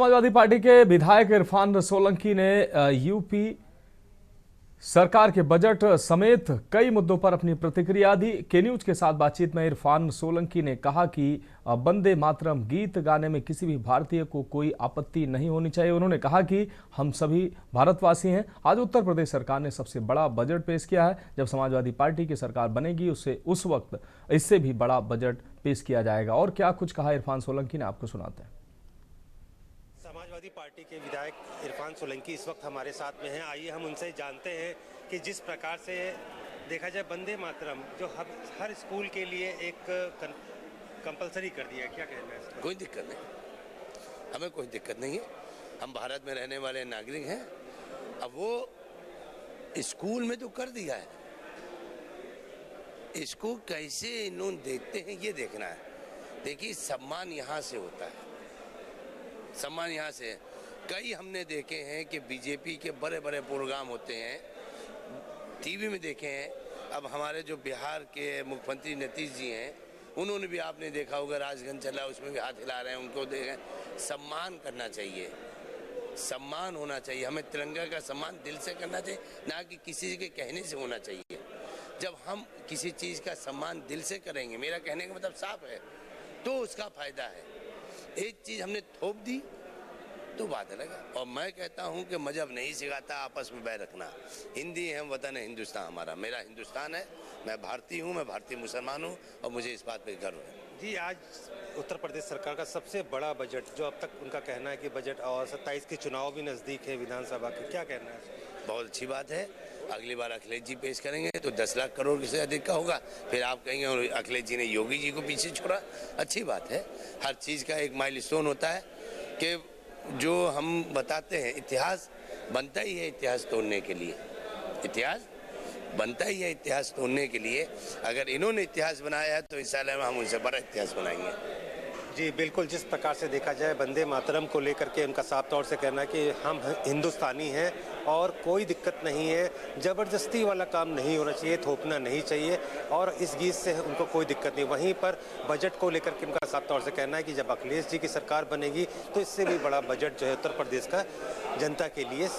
Samajwadi party के विधायक इरफान सोलंकी ने यूपी सरकार के बजट समेत कई मुद्दों पर अपनी प्रतिक्रिया दी। के न्यूज के साथ बातचीत में इरफान सोलंकी ने कहा कि वंदे मातरम गीत गाने में किसी भी भारतीय को कोई आपत्ति नहीं होनी चाहिए। उन्होंने कहा कि हम सभी भारतवासी हैं। आज उत्तर प्रदेश सरकार ने सबसे बड़ा बजट पेश किया है। जब समाजवादी पार्टी की सरकार बनेगी उस वक्त इससे भी बड़ा बजट पेश किया जाएगा। और क्या कुछ कहा इरफान सोलंकी ने, आपको सुनाते हैं। समाजवादी पार्टी के विधायक इरफान सोलंकी इस वक्त हमारे साथ में हैं। आइए हम उनसे जानते हैं कि जिस प्रकार से देखा जाए वंदे मातरम जो हर स्कूल के लिए एक कंपलसरी कर दिया है, क्या कहना है? कोई दिक्कत नहीं, हमें कोई दिक्कत नहीं है। हम भारत में रहने वाले नागरिक हैं। अब वो स्कूल में तो कर दिया है, इसको कैसे इन्होंने देखते हैं ये देखना है। देखिए, सम्मान यहाँ से होता है, सम्मान यहाँ से। कई हमने देखे हैं कि बीजेपी के बड़े बड़े प्रोग्राम होते हैं, टीवी में देखे हैं। अब हमारे जो बिहार के मुख्यमंत्री नीतीश जी हैं, उन्होंने भी आपने देखा होगा, राजगंज चला उसमें भी हाथ हिला रहे हैं। उनको देखें, सम्मान करना चाहिए, सम्मान होना चाहिए। हमें तिरंगा का सम्मान दिल से करना चाहिए, ना कि किसी के कहने से होना चाहिए। जब हम किसी चीज़ का सम्मान दिल से करेंगे, मेरा कहने का मतलब साफ है, तो उसका फायदा है। एक चीज़ हमने थोप दी तो बात अलग है। और मैं कहता हूं कि मजहब नहीं सिखाता आपस में बैर रखना। हिंदी है, वतन है हिंदुस्तान हमारा, मेरा हिंदुस्तान है, मैं भारतीय हूं, मैं भारतीय मुसलमान हूं और मुझे इस बात पे गर्व है। जी, आज उत्तर प्रदेश सरकार का सबसे बड़ा बजट, जो अब तक उनका कहना है कि बजट, और 27 के चुनाव भी नज़दीक है विधानसभा के, क्या कहना है? बहुत अच्छी बात है। अगली बार अखिलेश जी पेश करेंगे तो 10 लाख करोड़ से अधिक का होगा। फिर आप कहेंगे और अखिलेश जी ने योगी जी को पीछे छोड़ा। अच्छी बात है। हर चीज़ का एक माइलस्टोन होता है कि जो हम बताते हैं, इतिहास बनता ही है इतिहास तोड़ने के लिए। इतिहास बनता ही है इतिहास तोड़ने के लिए। अगर इन्होंने इतिहास बनाया है तो इंशाल्लाह हम उनसे बड़ा इतिहास बनाएंगे। जी बिल्कुल, जिस प्रकार से देखा जाए वंदे मातरम को लेकर के उनका साफ तौर से कहना है कि हम हिंदुस्तानी हैं और कोई दिक्कत नहीं है, ज़बरदस्ती वाला काम नहीं होना चाहिए, थोपना नहीं चाहिए, और इस गीत से उनको कोई दिक्कत नहीं। वहीं पर बजट को लेकर के उनका साफ तौर से कहना है कि जब अखिलेश जी की सरकार बनेगी तो इससे भी बड़ा बजट जो है उत्तर प्रदेश का जनता के लिए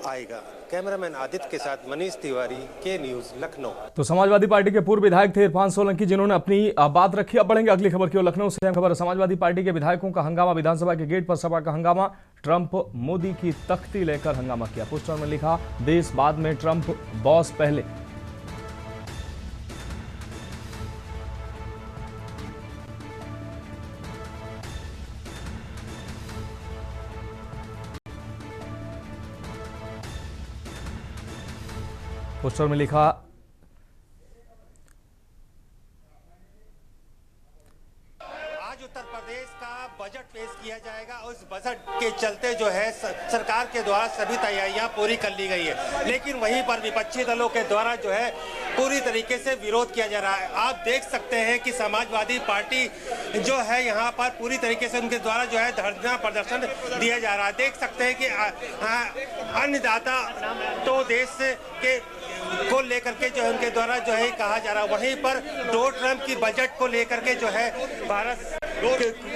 आएगा। कैमरामैन आदित्य के साथ मनीष तिवारी, के न्यूज, लखनऊ। तो समाजवादी पार्टी के पूर्व विधायक थे इरफान सोलंकी, जिन्होंने अपनी बात रखी। अब बढ़ेंगे अगली खबर की ओर। लखनऊ से खबर, समाजवादी पार्टी के विधायकों का हंगामा, विधानसभा के गेट पर सपा का हंगामा। ट्रंप मोदी की तख्ती लेकर हंगामा किया। पोस्टर में लिखा, देश बाद में, ट्रंप बॉस पहले। पोस्टर में लिखा, आज उत्तर प्रदेश का बजट पेश किया जाएगा। उस बजट के चलते जो है सरकार के द्वारा सभी तैयारियां पूरी कर ली गई है, लेकिन वहीं पर विपक्षी दलों के द्वारा जो है पूरी तरीके से विरोध किया जा रहा है। आप देख सकते हैं कि समाजवादी पार्टी जो है यहाँ पर पूरी तरीके से उनके द्वारा जो है धरना प्रदर्शन दिया जा रहा है। देख सकते हैं कि अन्नदाता तो देश के को लेकर के जो है उनके द्वारा जो है कहा जा रहा है। वहीं पर डोनाल्ड ट्रंप की बजट को लेकर के जो है भारत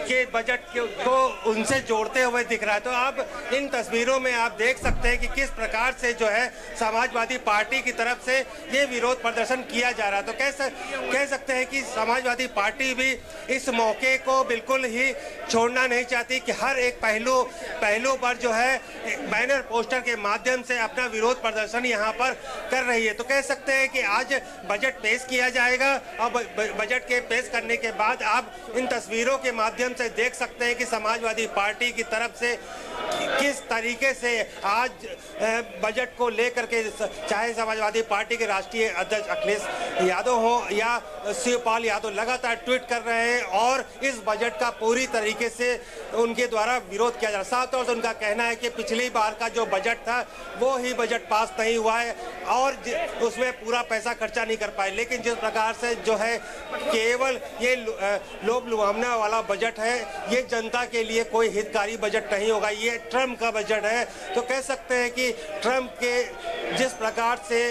के बजट को उनसे जोड़ते हुए दिख रहा है। तो आप इन तस्वीरों में आप देख सकते हैं कि किस प्रकार से जो है समाजवादी पार्टी की तरफ से ये विरोध प्रदर्शन किया जा रहा है। तो कह सकते हैं कि समाजवादी पार्टी भी इस मौके को बिल्कुल ही छोड़ना नहीं चाहती कि हर एक पहलू पर जो है बैनर पोस्टर के माध्यम से अपना विरोध प्रदर्शन यहाँ पर कर रही है। तो कह सकते हैं कि आज बजट पेश किया जाएगा और बजट के पेश करने के बाद आप इन तस्वीरों के माध्यम से देख सकते हैं कि समाजवादी पार्टी की तरफ से किस तरीके से आज बजट को लेकर के, चाहे समाजवादी पार्टी के राष्ट्रीय अध्यक्ष अखिलेश यादव हो या शिवपाल यादव, लगातार ट्वीट कर रहे हैं और इस बजट का पूरी तरीके से उनके द्वारा विरोध किया जा रहा है। साफ तौर से उनका कहना है कि पिछली बार का जो बजट था वो ही बजट पास नहीं हुआ है और उसमें पूरा पैसा खर्चा नहीं कर पाए। लेकिन जिस प्रकार से जो है केवल ये लोभ लुभावना वाला बजट है, ये जनता के लिए कोई हितकारी बजट नहीं होगा, ये ट्रंप का बजट है। तो कह सकते हैं कि ट्रंप के जिस प्रकार से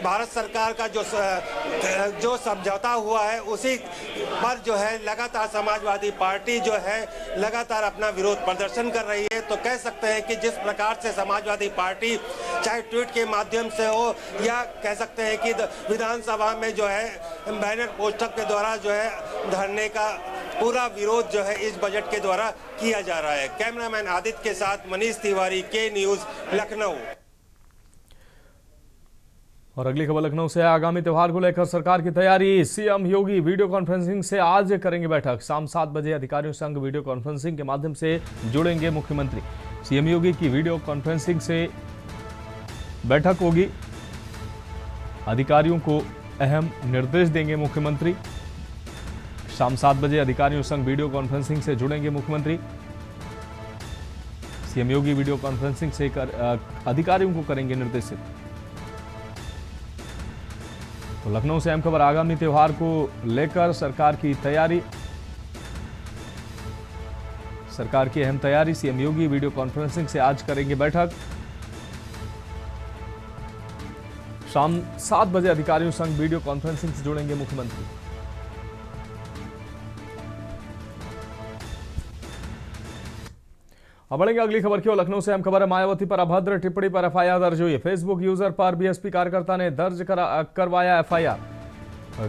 भारत सरकार का जो समझौता हुआ है उसी पर जो है लगातार समाजवादी पार्टी जो है लगातार अपना विरोध प्रदर्शन कर रही है। तो कह सकते हैं कि जिस प्रकार से समाजवादी पार्टी चाहे ट्वीट के माध्यम से हो या कह सकते हैं कि विधानसभा में जो है बैनर पोस्टर के द्वारा जो है धरने का पूरा विरोध जो है इस बजट के द्वारा किया जा रहा है। कैमरामैन आदित्य के साथ मनीष तिवारी, के न्यूज, लखनऊ। और अगली खबर लखनऊ से है। आगामी त्योहार को लेकर सरकार की तैयारी। सीएम योगी वीडियो कॉन्फ्रेंसिंग से आज करेंगे बैठक। शाम 7 बजे अधिकारियों संग वीडियो कॉन्फ्रेंसिंग के माध्यम से जुड़ेंगे मुख्यमंत्री। सीएम योगी की वीडियो कॉन्फ्रेंसिंग से बैठक होगी। अधिकारियों को अहम निर्देश देंगे मुख्यमंत्री। शाम 7 बजे अधिकारियों संग वीडियो कॉन्फ्रेंसिंग से जुड़ेंगे मुख्यमंत्री। सीएम योगी वीडियो कॉन्फ्रेंसिंग से अधिकारियों को करेंगे निर्देशित। तो लखनऊ से अहम खबर। आगामी त्योहार को लेकर सरकार की तैयारी। सरकार की अहम तैयारी। सीएम योगी वीडियो कॉन्फ्रेंसिंग से आज करेंगे बैठक। शाम 7 बजे अधिकारियों संग वीडियो कॉन्फ्रेंसिंग से जुड़ेंगे मुख्यमंत्री। अब बढ़ेंगे अगली खबर की ओर। लखनऊ से अहम खबर है। मायावती पर अभद्र टिप्पणी पर एफआईआर दर्ज हुई है। फेसबुक यूजर पर बीएसपी कार्यकर्ता ने दर्ज करवाया एफआईआर।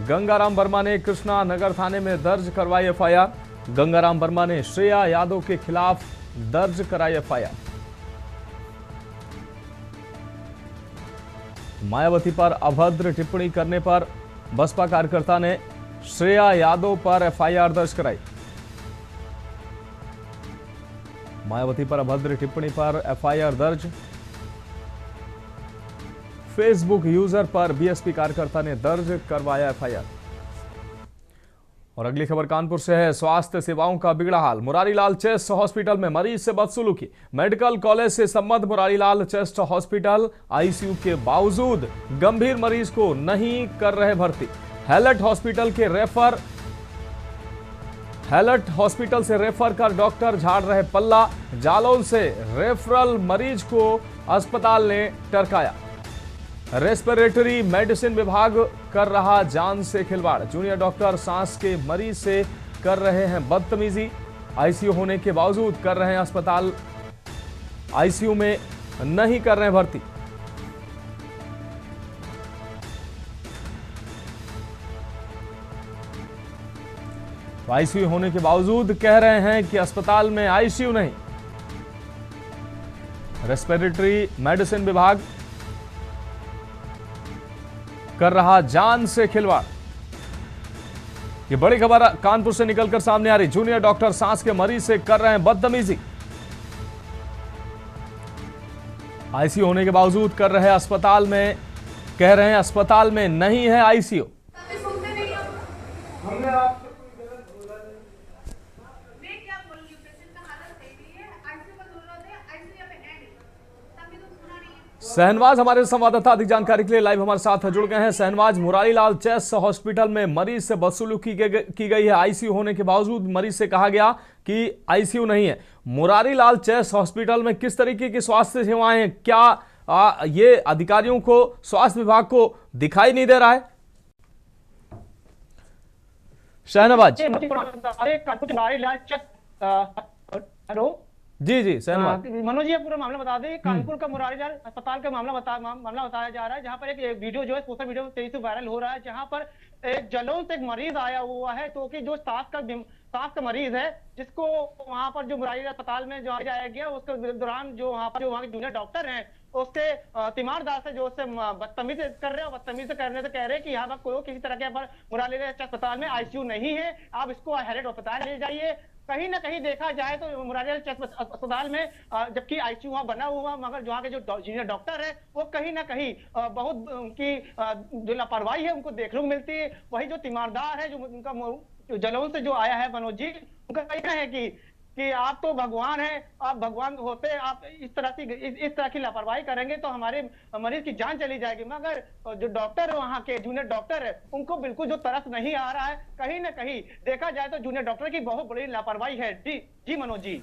गंगाराम वर्मा ने कृष्णा नगर थाने में दर्ज करवाई एफआईआर। गंगाराम वर्मा ने श्रेया यादव के खिलाफ दर्ज कराई एफआईआर। मायावती पर अभद्र टिप्पणी करने पर बसपा कार्यकर्ता ने श्रेया यादव पर एफआईआर दर्ज कराई। मायावती पर अभद्र टिप्पणी पर एफआईआर दर्ज। फेसबुक यूजर पर बीएसपी कार्यकर्ता ने दर्ज करवाया एफआईआर। और अगली खबर कानपुर से है। स्वास्थ्य सेवाओं का बिगड़ा हाल। मुरारीलाल चेस्ट हॉस्पिटल में मरीज से बदसलूकी। मेडिकल कॉलेज से संबद्ध मुरारीलाल चेस्ट हॉस्पिटल आईसीयू के बावजूद गंभीर मरीज को नहीं कर रहे भर्ती। हैलट हॉस्पिटल से रेफर कर डॉक्टर झाड़ रहे पल्ला। जालौन से रेफरल मरीज को अस्पताल ने टरकाया। रेस्पिरेटरी मेडिसिन विभाग कर रहा जान से खिलवाड़। जूनियर डॉक्टर सांस के मरीज से कर रहे हैं बदतमीजी। आईसीयू होने के बावजूद कर रहे हैं अस्पताल आईसीयू में नहीं कर रहे हैं भर्ती। आईसीयू होने के बावजूद कह रहे हैं कि अस्पताल में आईसीयू नहीं। रेस्पिरेटरी मेडिसिन विभाग कर रहा जान से खिलवाड़। ये बड़ी खबर कानपुर से निकलकर सामने आ रही। जूनियर डॉक्टर सांस के मरीज से कर रहे हैं बदतमीजी। आईसीयू होने के बावजूद कर रहे अस्पताल में, कह रहे हैं अस्पताल में नहीं है आईसीयू। सहनवाज हमारे संवाददाता अधिक जानकारी के लिए लाइव हमारे साथ जुड़ गए हैं। सहनवाज, मुरारीलाल चेस्ट हॉस्पिटल में मरीज से बदसलूकी की गई है। आईसीयू होने के बावजूद मरीज से कहा गया कि आईसीयू नहीं है। मुरारीलाल चेस्ट हॉस्पिटल में किस तरीके की स्वास्थ्य सेवाएं हैं? क्या ये अधिकारियों को, स्वास्थ्य विभाग को दिखाई नहीं दे रहा है? शहनवाज। हेलो जी सहनवाज। मनोज जी, पूरा मामला बता दें। कानपुर का मुरारीलाल अस्पताल का मामला बताया जा रहा है, जहां पर एक वीडियो जो है सोशल मीडिया पर तेजी से वायरल हो रहा है, जहां पर जलौन से एक मरीज आया हुआ है, तो कि जो सांस का मरीज है, जिसको वहां पर जो मुरारीलाल अस्पताल में जो जाया गया, उसके दौरान जो वहां के जूनियर डॉक्टर हैं, उसके तीमारदार से जो उससे बदतमीजी कर रहे हैं, बदतमीजी करने से कह रहे हैं कि यहाँ पर कोई किसी तरह के पर मुरारीलाल अस्पताल में आईसीयू नहीं है, आप इसको हैलट अस्पताल ले जाइए। कहीं ना कहीं देखा जाए तो मुरारीलाल अस्पताल में जबकि आईसीयू वहां बना हुआ, मगर वहां के जो जूनियर डॉक्टर है वो कहीं ना कहीं बहुत उनकी जो लापरवाही है उनको देखने को मिलती है। वही जो तीमारदार है, जो उनका जलौन से जो आया है मनोज जी, उनका कहना है कि आप तो भगवान हैं, आप भगवान होते, आप इस तरह की लापरवाही करेंगे तो हमारे मरीज की जान चली जाएगी। मगर जो डॉक्टर है, वहाँ के जूनियर डॉक्टर है, उनको बिल्कुल जो तरस नहीं आ रहा है। कहीं ना कहीं देखा जाए तो जूनियर डॉक्टर की बहुत बड़ी लापरवाही है। जी मनोज जी।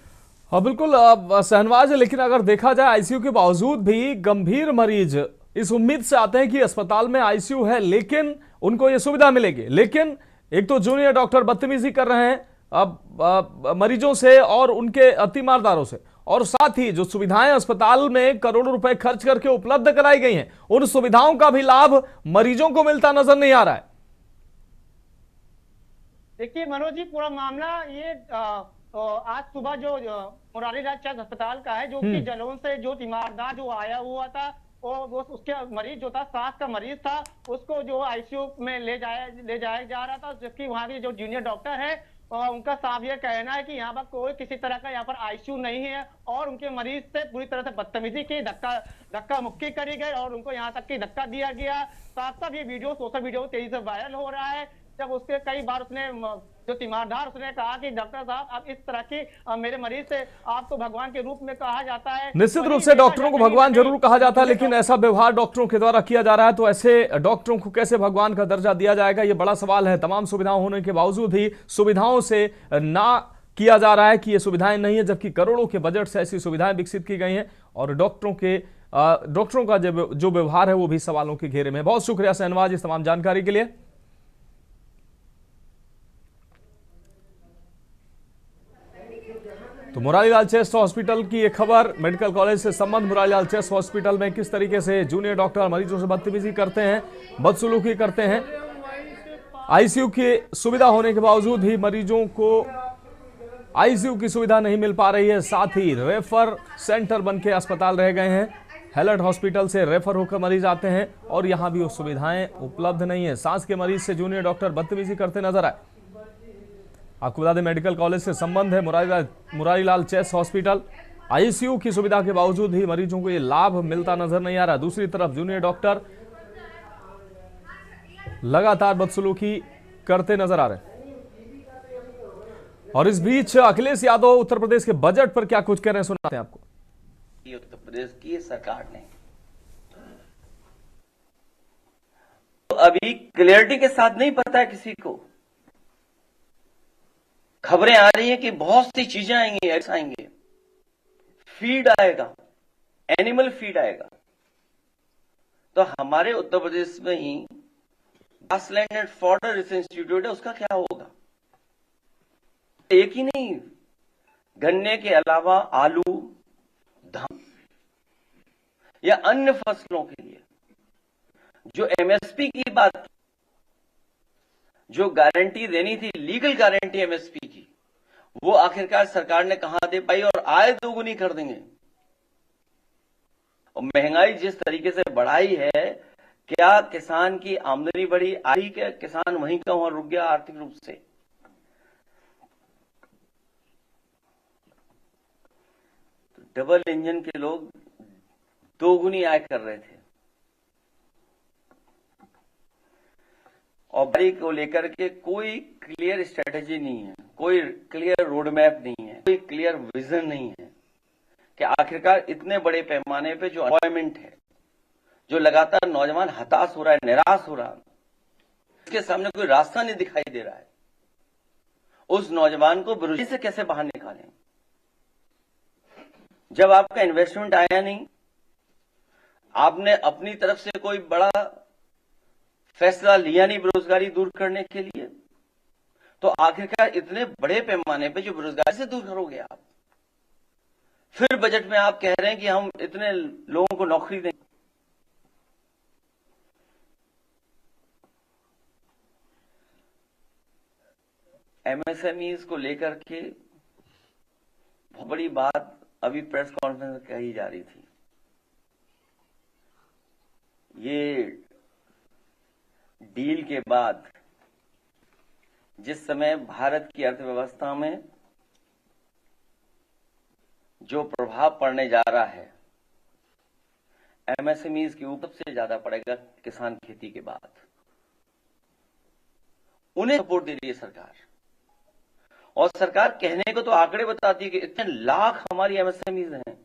हाँ बिल्कुल सहनवाज, लेकिन अगर देखा जाए आईसीयू के बावजूद भी गंभीर मरीज इस उम्मीद से आते हैं कि अस्पताल में आईसीयू है, लेकिन उनको ये सुविधा मिलेगी। लेकिन एक तो जूनियर डॉक्टर बदतमीजी कर रहे हैं अब मरीजों से और उनके तीमारदारों से, और साथ ही जो सुविधाएं अस्पताल में करोड़ों रुपए खर्च करके उपलब्ध कराई गई हैं, उन सुविधाओं का भी लाभ मरीजों को मिलता नजर नहीं आ रहा है। देखिए मनोज जी, पूरा मामला ये आज सुबह जो मुरारीलाल चक अस्पताल का है, जो कि जलौन से जो तीमारदार जो आया हुआ था, वो उसके मरीज जो था, सांस का मरीज था, उसको जो आईसीयू में ले जाया जा रहा था, जबकि वहां के जो जूनियर डॉक्टर है उनका साफ ये कहना है कि यहाँ पर कोई किसी तरह का यहाँ पर आईसीयू नहीं है, और उनके मरीज से पूरी तरह से बदतमीजी की, धक्का मुक्की करी गई और उनको यहाँ तक कि धक्का दिया गया। साथ साथ ये वीडियो सोशल मीडिया तेजी से वायरल हो रहा है। जब उसके कई बार उसने जो तीमारदार उसने कहा कि डॉक्टर साहब आप इस तरह की मेरे मरीज से आपको भगवान के रूप में कहा जाता है। निश्चित रूप से डॉक्टरों को भगवान जरूर कहा जाता है, लेकिन ऐसा व्यवहार डॉक्टरों के द्वारा किया जा रहा है, तो ऐसे डॉक्टरों को कैसे भगवान का दर्जा दिया जाएगा, ये बड़ा सवाल है। तमाम सुविधाओं होने के बावजूद ही सुविधाओं से ना किया जा रहा है कि ये सुविधाएं नहीं है, जबकि करोड़ों के बजट से ऐसी सुविधाएं विकसित की गई हैं, और डॉक्टरों का जो व्यवहार है वो भी सवालों के घेरे में। बहुत शुक्रिया शहनवाज इस तमाम जानकारी के लिए। तो मुरारीलाल चेस्ट हॉस्पिटल की एक खबर, मेडिकल कॉलेज से संबंध। मुरारीलाल चेस्ट हॉस्पिटल में किस तरीके से जूनियर डॉक्टर मरीजों से बदतमीजी करते हैं, बदसलूकी करते हैं। आईसीयू की सुविधा होने के बावजूद भी मरीजों को आईसीयू की सुविधा नहीं मिल पा रही है। साथ ही रेफर सेंटर बन के अस्पताल रह गए हैं। हेलट हॉस्पिटल से रेफर होकर मरीज आते हैं और यहां भी वो सुविधाएं उपलब्ध नहीं है। सांस के मरीज से जूनियर डॉक्टर बदतमीजी करते नजर आए। आपको बता दें, मेडिकल कॉलेज से संबंध है मुरारीलाल चेस्ट हॉस्पिटल। आईसीयू की सुविधा के बावजूद ही मरीजों को ये लाभ मिलता नजर नहीं आ रहा। दूसरी तरफ जूनियर डॉक्टर लगातार बदसलूकी करते नजर आ रहे हैं। और इस बीच अखिलेश यादव उत्तर प्रदेश के बजट पर क्या कुछ कह रहे हैं, सुनाते हैं आपको। उत्तर प्रदेश की सरकार ने तो अभी क्लियरिटी के साथ नहीं पता है किसी को। खबरें आ रही हैं कि बहुत सी चीजें आएंगी, ऐसा आएंगे, फीड आएगा, एनिमल फीड आएगा। तो हमारे उत्तर प्रदेश में ही grassland and fodder research institute है, उसका क्या होगा? एक ही नहीं, गन्ने के अलावा आलू, धान या अन्य फसलों के लिए जो एमएसपी की बात, जो गारंटी देनी थी, लीगल गारंटी एमएसपी की, वो आखिरकार सरकार ने कहां दे पाई, और आय दोगुनी कर देंगे। और महंगाई जिस तरीके से बढ़ाई है, क्या किसान की आमदनी बढ़ी? आई क्या किसान वहीं का वहां रुक गया आर्थिक रूप से? तो डबल इंजन के लोग दोगुनी आय कर रहे थे। और बारी को लेकर के कोई क्लियर स्ट्रेटेजी नहीं है, कोई क्लियर रोड मैप नहीं है, कोई क्लियर विजन नहीं है कि आखिरकार इतने बड़े पैमाने पे जो एम्प्लॉयमेंट है, जो लगातार नौजवान हताश हो रहा है, निराश हो रहा है, इसके सामने कोई रास्ता नहीं दिखाई दे रहा है। उस नौजवान को बेरोजगारी से कैसे बाहर निकालें? जब आपका इन्वेस्टमेंट आया नहीं, आपने अपनी तरफ से कोई बड़ा फैसला लिया नहीं बेरोजगारी दूर करने के लिए, तो आखिरकार इतने बड़े पैमाने पे जो बेरोजगारी से दूर करोगे आप? फिर बजट में आप कह रहे हैं कि हम इतने लोगों को नौकरी देंगे। एमएसएमईज को लेकर के बहुत बड़ी बात अभी प्रेस कॉन्फ्रेंस में कही जा रही थी। ये डील के बाद जिस समय भारत की अर्थव्यवस्था में जो प्रभाव पड़ने जा रहा है, एमएसएमईज के ऊपर सबसे ज्यादा पड़ेगा किसान खेती के बाद। उन्हें सपोर्ट दे रही है सरकार, और सरकार कहने को तो आंकड़े बताती है कि इतने लाख हमारी एमएसएमईज हैं।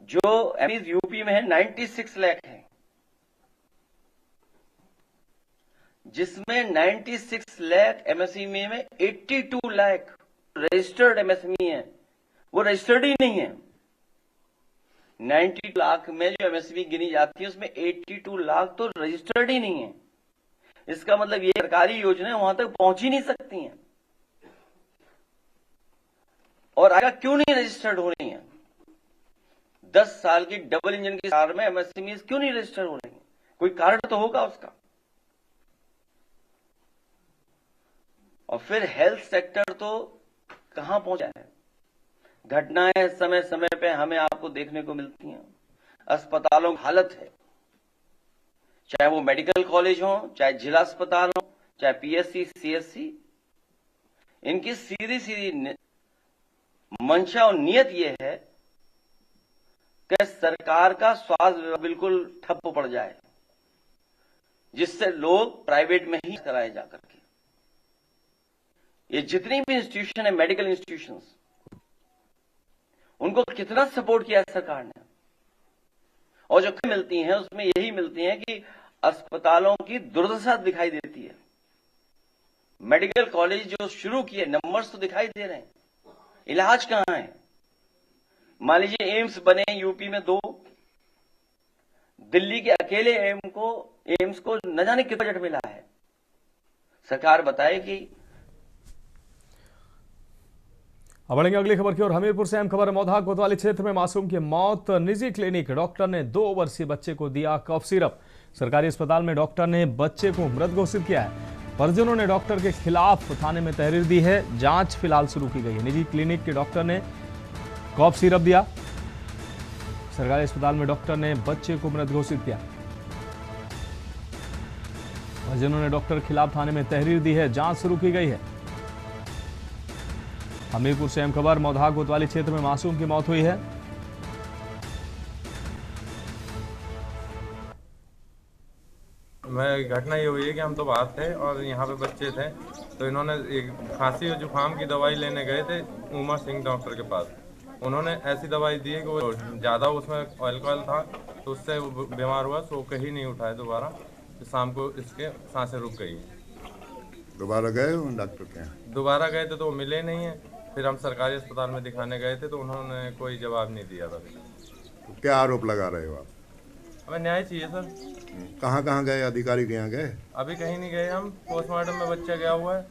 जो एमएसएमईज यूपी में है 96 लाख है, जिसमें 96 लाख एमएसएमई में 82 लाख रजिस्टर्ड एमएसएमई है, वो रजिस्टर्ड ही नहीं है। 92 लाख में जो एमएसपी गिनी जाती है उसमें 82 लाख तो रजिस्टर्ड ही नहीं है। इसका मतलब ये सरकारी योजनाएं वहां तक पहुंच ही नहीं सकती हैं। और आगे क्यों नहीं रजिस्टर्ड हो रही हैं? 10 साल की डबल इंजन की सरकार में एमएसएमई क्यों नहीं रजिस्टर्ड हो रही हैं? कोई कारण तो होगा उसका। और फिर हेल्थ सेक्टर तो कहां पहुंचा है? घटनाएं समय समय पे हमें आपको देखने को मिलती हैं। अस्पतालों की हालत है, चाहे वो मेडिकल कॉलेज हो, चाहे जिला अस्पताल हो, चाहे पीएससी सीएससी, इनकी सीधी सीधी मंशा और नियत ये है कि सरकार का स्वास्थ्य विभाग बिल्कुल ठप पड़ जाए, जिससे लोग प्राइवेट में ही कराए जाकर के। ये जितनी भी इंस्टीट्यूशन है, मेडिकल इंस्टीट्यूशंस, उनको कितना सपोर्ट किया है सरकार ने। और जो मिलती हैं उसमें यही मिलती हैं कि अस्पतालों की दुर्दशा दिखाई देती है। मेडिकल कॉलेज जो शुरू किए, नंबर्स तो दिखाई दे रहे हैं, इलाज कहां है? मान लीजिए एम्स बने यूपी में 2, दिल्ली के अकेले एम्स को न जाने कितना बजट मिला है। सरकार बताए कि अब बढ़ेंगे अगली खबर की ओर। हमीरपुर से अहम खबर है। मौधा कोतवाली क्षेत्र में मासूम की मौत। निजी क्लिनिक डॉक्टर ने 2 वर्षीय बच्चे को दिया कफ सिरप। सरकारी अस्पताल में डॉक्टर ने बच्चे को मृत घोषित किया है। परिजनों ने डॉक्टर के खिलाफ थाने में तहरीर दी है। जांच फिलहाल शुरू की गई है। निजी क्लिनिक के डॉक्टर ने कफ सिरप दिया। सरकारी अस्पताल में डॉक्टर ने बच्चे को मृत घोषित किया। परिजनों ने डॉक्टर के खिलाफ थाने में तहरीर दी है। जांच शुरू की गई है। हमीरपुर से अहम खबर। मौधा कोतवाली क्षेत्र में मासूम की मौत हुई है। घटना ये हुई है कि हम तो बाहर थे और यहाँ पे बच्चे थे, तो इन्होंने एक खांसी और जुकाम की दवाई लेने गए थे उमा सिंह डॉक्टर के पास। उन्होंने ऐसी दवाई दी है कि वो ज़्यादा उसमें अल्कोहल था, तो उससे वो बीमार हुआ, सो कहीं नहीं उठाए दोबारा। तो शाम को इसके सांसें रुक गई। दोबारा गए डॉक्टर के यहाँ? दोबारा गए थे तो वो मिले नहीं है। फिर हम सरकारी अस्पताल में दिखाने गए थे तो उन्होंने कोई जवाब नहीं दिया था। तो क्या आरोप लगा रहे हो आप? हमें न्याय चाहिए सर। कहाँ गए? अधिकारी के यहाँ गए? अभी कहीं नहीं गए हम। पोस्टमार्टम में बच्चा गया हुआ है।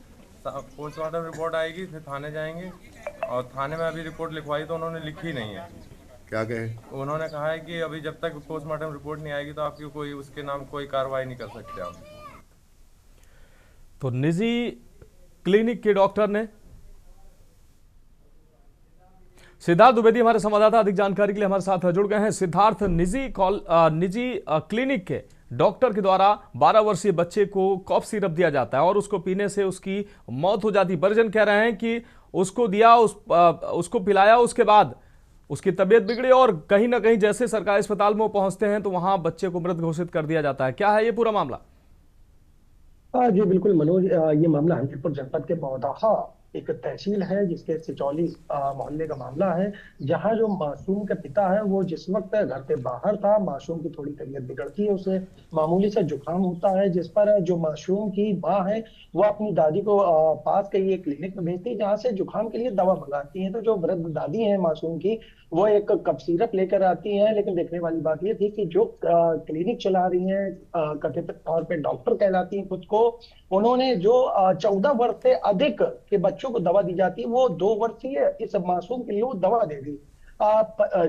पोस्टमार्टम रिपोर्ट आएगी, फिर थाने जाएंगे। और थाने में अभी रिपोर्ट लिखवाई तो उन्होंने लिखी नहीं है। क्या कहे? उन्होंने कहा है कि अभी जब तक पोस्टमार्टम रिपोर्ट नहीं आएगी तो आपकी कोई उसके नाम कोई कार्रवाई नहीं कर सकते आप। तो निजी क्लिनिक के डॉक्टर ने, सिद्धार्थ द्विवेदी हमारे संवाददाता अधिक जानकारी के लिए हमारे साथ जुड़ गए हैं। सिद्धार्थ, निजी क्लिनिक के डॉक्टर के द्वारा 12 वर्षीय बच्चे को कफ सिरप दिया जाता है और उसको पीने से उसकी मौत हो जाती है। परिजन कह रहे हैं कि उसको दिया, उसको पिलाया, उसके बाद उसकी तबीयत बिगड़ी और कहीं ना कहीं जैसे सरकारी अस्पताल में वो पहुंचते हैं तो वहां बच्चे को मृत घोषित कर दिया जाता है। क्या है ये पूरा मामला? जी बिल्कुल मनोज, ये मामला हमीरपुर जनपद के मौदाहा एक तहसील है जिसके सिचौली मोहल्ले का मामला है, जहां जो मासूम का पिता है वो जिस वक्त घर के बाहर था, मासूम की थोड़ी तबीयत बिगड़ती है, उसे मामूली से जुकाम होता है, जिस पर जो मासूम की माँ है वो अपनी दादी को पास के एक क्लिनिक में भेजती है जहाँ से जुकाम के लिए दवा मंगाती है। तो जो वृद्ध दादी है मासूम की, वो एक कफ सिरप लेकर आती है। लेकिन देखने वाली बात ये थी कि जो क्लिनिक चला रही है, कथित तौर पे डॉक्टर कहलाती है खुद को, उन्होंने जो 14 वर्ष से अधिक के बच्चों को दवा दी जाती है, वो 2 वर्षीय इस मासूम के लिए वो दवा दे दी।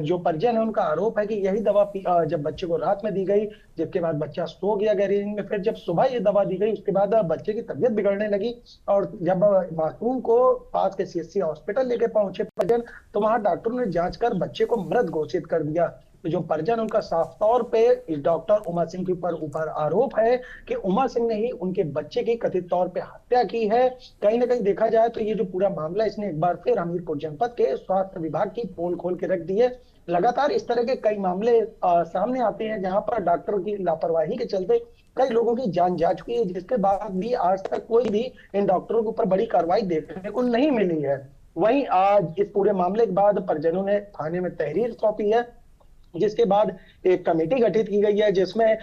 जो परिजन है उनका आरोप है कि यही दवा जब बच्चे को रात में दी गई, जिसके बाद बच्चा सो गया गहरी नींद में, फिर जब सुबह ये दवा दी गई उसके बाद बच्चे की तबीयत बिगड़ने लगी और जब मासूम को पास के सीएससी हॉस्पिटल लेके पहुंचे परिजन, तो वहां डॉक्टरों ने जांच कर बच्चे को मृत घोषित कर दिया। तो जो परिजन, उनका साफ तौर पे इस डॉक्टर उमा सिंह के ऊपर आरोप है कि उमा सिंह ने ही उनके बच्चे की कथित तौर पे हत्या की है। कहीं ना कहीं देखा जाए तो ये जो पूरा मामला, इसने एक बार फिर हमीरपुर जनपद के स्वास्थ्य विभाग की पोल खोल के रख दी है। लगातार इस तरह के कई मामले सामने आते हैं जहां पर डॉक्टरों की लापरवाही के चलते कई लोगों की जान जा चुकी है, जिसके बाद भी आज तक कोई भी इन डॉक्टरों के ऊपर बड़ी कार्रवाई देखने को नहीं मिली है। वहीं आज इस पूरे मामले के बाद परिजनों ने थाने में तहरीर सौंपी है, जिसके बाद एक कमेटी गठित की गई है जिसमें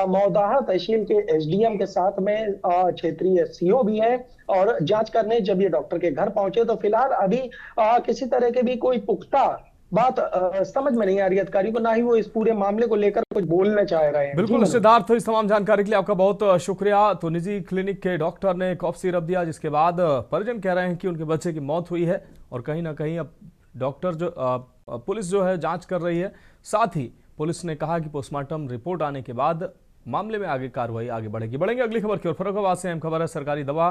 मौदाहा तहसील के एसडीएम के साथ में क्षेत्रीय सीओ भी है। और जांच करने जब ये डॉक्टर के घर पहुंचे तो फिलहाल अभी किसी तरह के भी कोई पुख्ता बात समझ में नहीं आ रही अधिकारी को, ना ही वो इस पूरे मामले को लेकर कुछ बोलना चाह रहे हैं। बिल्कुल सिद्धार्थ, इस तमाम जानकारी के लिए आपका बहुत शुक्रिया। तो निजी क्लिनिक के डॉक्टर ने कॉफ सिरप दिया, जिसके बाद परिजन कह रहे हैं कि उनके बच्चे की मौत हुई है और कहीं ना कहीं अब पुलिस जो है जांच कर रही है। साथ ही पुलिस ने कहा कि पोस्टमार्टम रिपोर्ट आने के बाद मामले में आगे कार्रवाई आगे बढ़ेंगे अगली खबर की ओर। फर्रुखाबाद से अहम खबर है, सरकारी दवा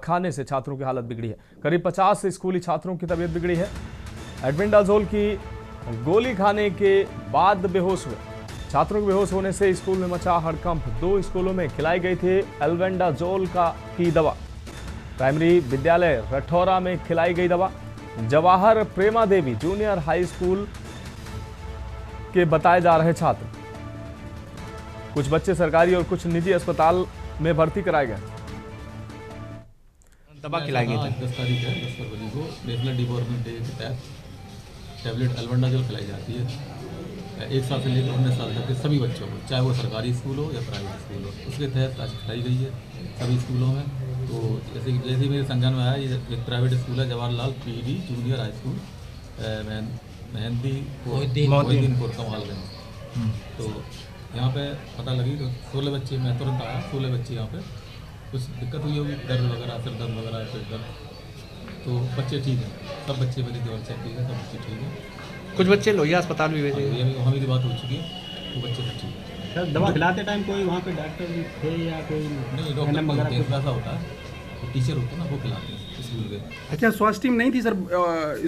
खाने से छात्रों की हालत बिगड़ी है। करीब 50 स्कूली छात्रों की तबीयत बिगड़ी है। एल्बेंडाजोल की गोली खाने के बाद बेहोश हुए। छात्रों के बेहोश होने से स्कूल में मचा हड़कंप। 2 स्कूलों में खिलाई गई थी एल्बेंडाजोल की दवा। प्राइमरी विद्यालय रठौरा में खिलाई गई दवा। जवाहर प्रेमा देवी जूनियर हाई स्कूल के बताए जा रहे छात्र, कुछ बच्चे सरकारी और कुछ निजी अस्पताल में भर्ती कराए गए। दवा खिलाई गई थी। 10 तारीख है, 10 फरवरी को नेशनल डिवॉर्मिंग डे के तहत टैबलेट एल्बेंडाजोल खिलाई जाती है 1 साल से लेकर 19 साल तक के सभी बच्चों को, चाहे वो सरकारी स्कूल हो या प्राइवेट स्कूल हो। उसके तहत आज खिलाई गई है सभी स्कूलों में। तो जैसे मेरे संज्ञान में आया, ये एक प्राइवेट स्कूल है Jawaharlal PD junior high school Mohiddinpur Kamalganj. तो यहाँ पे पता लगी तो 16 बच्चे, मैं तुरंत आया, 16 बच्चे यहाँ पे कुछ दिक्कत हुई होगी, दर्द वगैरह, सिर दर्द वगैरह, पेट दर्द। तो बच्चे ठीक हैं, सब बच्चे मेरी दवा चेक की है, सब बच्चे ठीक हैं। कुछ बच्चे लोहिया अस्पताल भी भेजे गए, वहाँ मेरी बात हो चुकी है, वो बच्चे सब ठीक है। सर दवा खिलाते टाइम कोई वहाँ पे डॉक्टर थे या कोई नहीं? डॉक्टर ऐसा होता है, तो टीचर होते हैं ना, वो खिलाते हैं स्कूल के। अच्छा, स्वास्थ्य टीम नहीं थी सर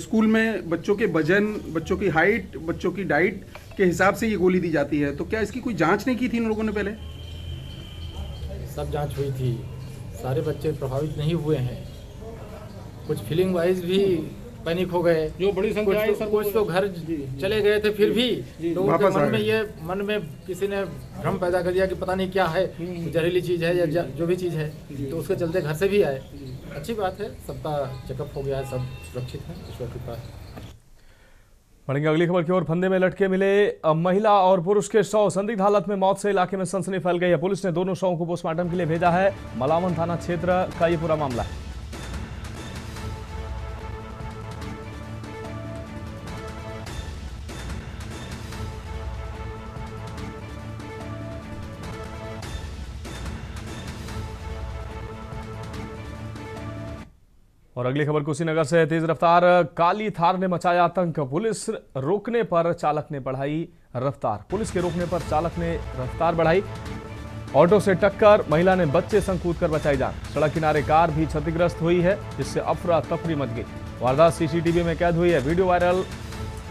स्कूल में? बच्चों के वजन, बच्चों की हाइट, बच्चों की डाइट के हिसाब से ये गोली दी जाती है, तो क्या इसकी कोई जांच नहीं की थी इन लोगों ने पहले? सब जांच हुई थी, सारे बच्चे प्रभावित नहीं हुए हैं। कुछ फीलिंग वाइज भी पैनिक हो गए, जो बड़ी संख्या है, कुछ तो घर चले गए थे, फिर भी लोगों के मन में किसी ने भ्रम पैदा कर दिया कि पता नहीं क्या है, जहरीली चीज़ है या जो भी चीज़ है, तो उसके चलते घर से भी आए। अच्छी बात है, सबका चेकअप हो गया है, सब सुरक्षित है, ईश्वर की कृपा है। बढ़ेंगे अगली खबर की ओर। फंदे में लटके मिले महिला और पुरुष के शव, संदिग्ध हालत में मौत से इलाके में सनसनी फैल गई है। पुलिस ने दोनों शवों को पोस्टमार्टम के लिए भेजा है। मलावन थाना क्षेत्र का ये पूरा मामला है। और अगली खबर कुशीनगर से, तेज रफ्तार काली थार ने मचाया आतंक। पुलिस रोकने पर चालक ने बढ़ाई रफ्तार। पुलिस के रोकने पर चालक ने रफ्तार बढ़ाई। ऑटो से टक्कर, महिला ने बच्चे संग कूद कर बचाई जान। सड़क किनारे कार भी क्षतिग्रस्त हुई है, जिससे अफरा तफरी मच गई। वारदात सीसीटीवी में कैद हुई है, वीडियो वायरल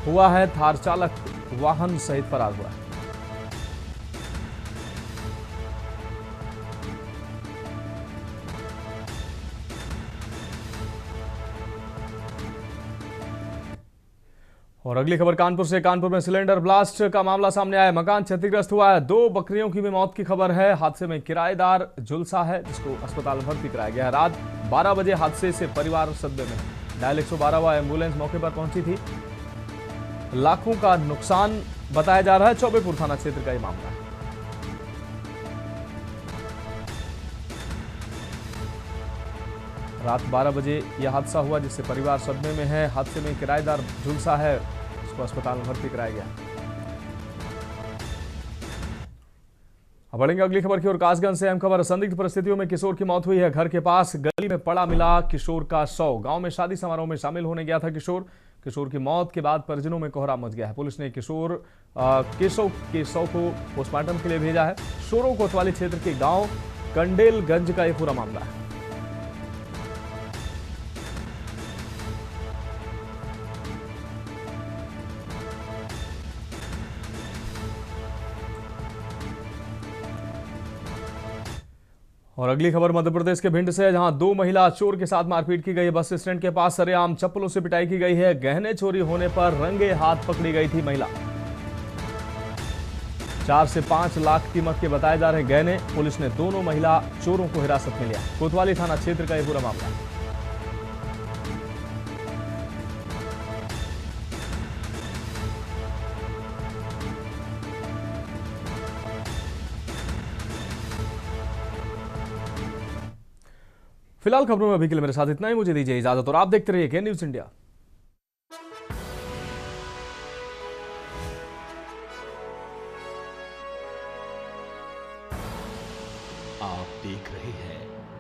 हुआ है। थार चालक वाहन सहित फरार हुआ है। और अगली खबर कानपुर से। कानपुर में सिलेंडर ब्लास्ट का मामला सामने आया, मकान क्षतिग्रस्त हुआ है। 2 बकरियों की भी मौत की खबर है। हादसे में किराएदार झुलसा है, जिसको अस्पताल भर्ती कराया गया है। रात 12 बजे हादसे से परिवार सदमे में। डायल 112 व एम्बुलेंस मौके पर पहुंची थी। लाखों का नुकसान बताया जा रहा है। चौबेपुर थाना क्षेत्र का यह मामला है। रात 12 बजे यह हादसा हुआ, जिससे परिवार सदमे में है। हादसे में किराएदार झुलसा है, उसको अस्पताल में भर्ती कराया गया। अब बढ़ेंगे अगली खबर की ओर। कासगंज से अहम खबर, संदिग्ध परिस्थितियों में किशोर की मौत हुई है। घर के पास गली में पड़ा मिला किशोर का शव। गांव में शादी समारोह में शामिल होने गया था किशोर। किशोर की मौत के बाद परिजनों में कोहराम मच गया है। पुलिस ने किशोर के शव को पोस्टमार्टम के लिए भेजा है। शोरों कोतवाली क्षेत्र के गांव कंडेलगंज का यह पूरा मामला है। और अगली खबर मध्य प्रदेश के भिंड से है, जहां 2 महिला चोर के साथ मारपीट की गई है। बस स्टैंड के पास सरेआम चप्पलों से पिटाई की गई है। गहने चोरी होने पर रंगे हाथ पकड़ी गई थी महिला। 4 से 5 लाख कीमत के बताए जा रहे गहने। पुलिस ने दोनों महिला चोरों को हिरासत में लिया। कोतवाली थाना क्षेत्र का यह पूरा मामला है। फिलहाल खबरों में अभी के लिए मेरे साथ इतना ही। मुझे दीजिए इजाजत और आप देखते रहिए के न्यूज़ इंडिया।